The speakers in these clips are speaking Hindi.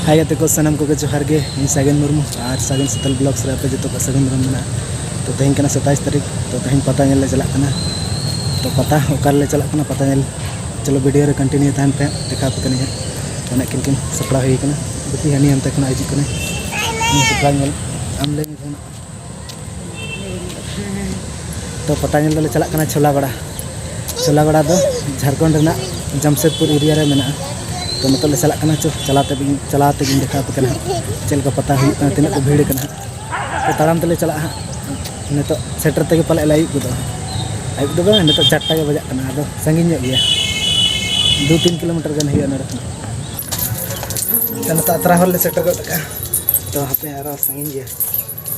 हाय गाते को सनम को जोहार गे इन सागन मुर्मू और सागन सतल ब्लॉग्स रे पे जो सागन मुर्मू मेना तो तेहन कना 27 तारीख तो तेहन पता नेल ले चला कना तो पता ओकार ले चला कना पता नेल चलो वीडियो रे कंटिन्यू तहन पे देखा पे कनी तो ना किन सपड़ा हुई कना बुती हनी अंत कना हिजु कना सपड़ा नेल आम ले तो पता नेल ले चला कना छोलागड़ा दो झारखंड रेना जमशेदपुर एरिया रे मेना तो मतलब चला चलाते देखा पे चल का पता हुई तीन को भीड़ करना तो ताराम तेले चला नित सेटर ते पाले आयुब दो नित 4टा के बजाना अब संगीन गया 2-3 किलोमीटर गन हुआ नत अतरा हर ले सेटर गया तो हापे आरो संगीन गया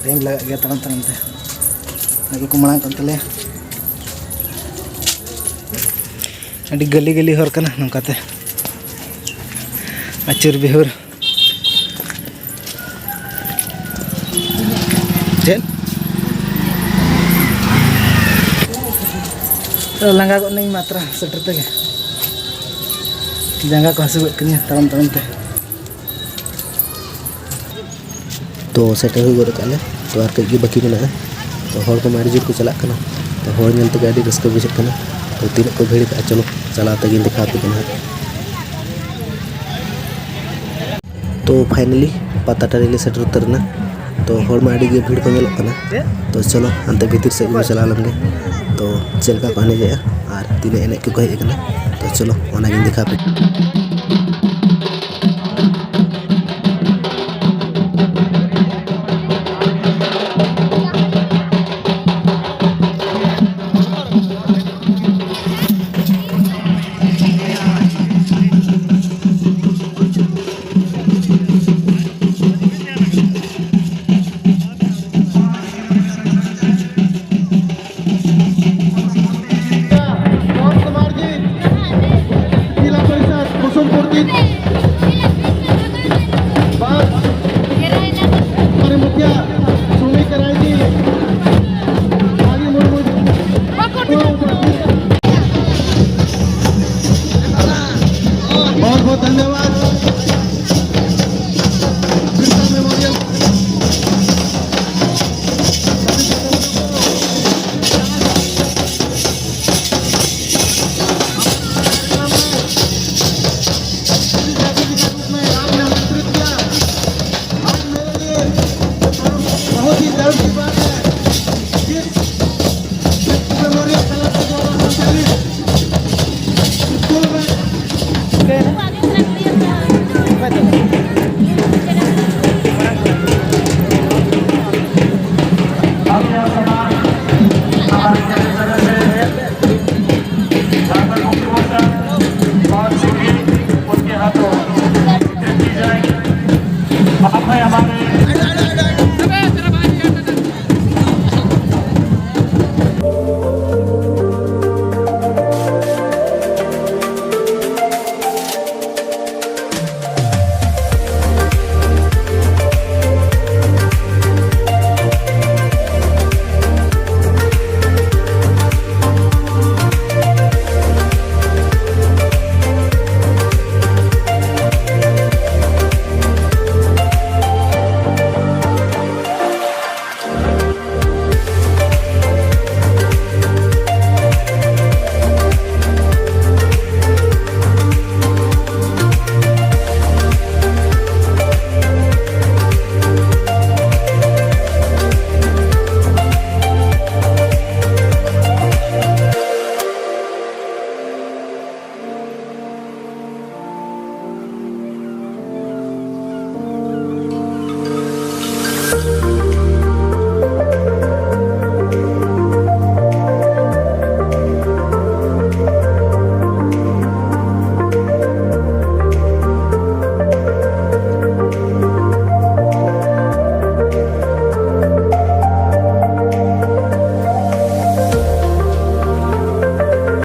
टाइम लगा गया ताराम ते को मांग तले अभी गली गली हर कना नौकाते आचुर बिहुर चल तो लंगा को नहीं मात्रा सेटर ते जंगा को हसू कनी तारम ते तो सेटर हुई गोर काले तो आर कई बाकी मेना तो हर को मारी जुट को चला कना तो हर नेल ते गाड़ी रस्का बुझे कना तो तीन को भीड़ का चलो चलाते गिन दिखा पे कना तो फाइनली पता टारी सेटर उतरना तो हर में आड़ी भीड़ को नेलोग कना तो चलो अंत भीतर से चला लगे तो चलका को एनेजा और तीन एने को हज कना तो चलो ओना दिखा पे